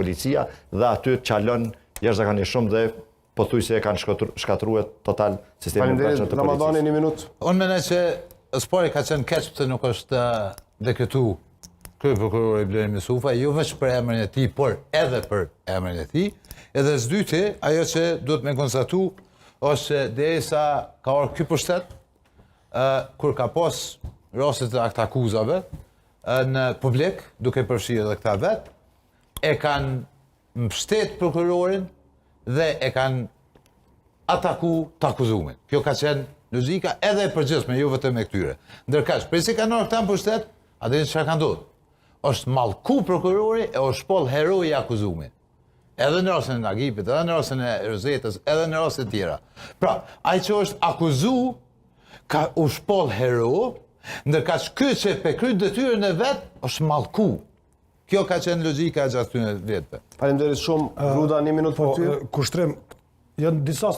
policia dhe aty çalon jashtëzakonisht shumë dhe pothuajse e kanë shkatruar total sistemin e brendshëm të policisë. Ramadani, një minutë. Unë mendoj se spori ka qenë keq se nuk është dekretu kryeprokurori Blerë Misufa, jo vetëm për emrin e tij, por edhe për emrin e tij. Edhe së dyti, ajo që duhet me konstatu është se derisa ka orë ky pushtet, kur ka pas raste të aktakuzave në publik, duke përfshirë edhe këta vet, e kanë mbështet prokurorin dhe e kanë ataku të akuzumin. Kjo ka qenë logjika edhe e përgjithshme, jo vetëm e këtyre. Ndërkaq, përsi kanë orë këta në pushtet, a dini çfarë ka ndodhur? Është mallku prokurori e është shpoll heroi i akuzumit. Edhe në rastin e Nagipit, edhe në rastin e Rozetës, edhe në raste tjera. Pra, ai që është akuzu ka u shpoll hero, ndërkaq ky që pe kry detyrën e vet është mallku. Kjo ka qenë logjika e gjatë këtyre viteve. Faleminderit shumë. Ruda, një minutë për ty. Kushtrim, janë disa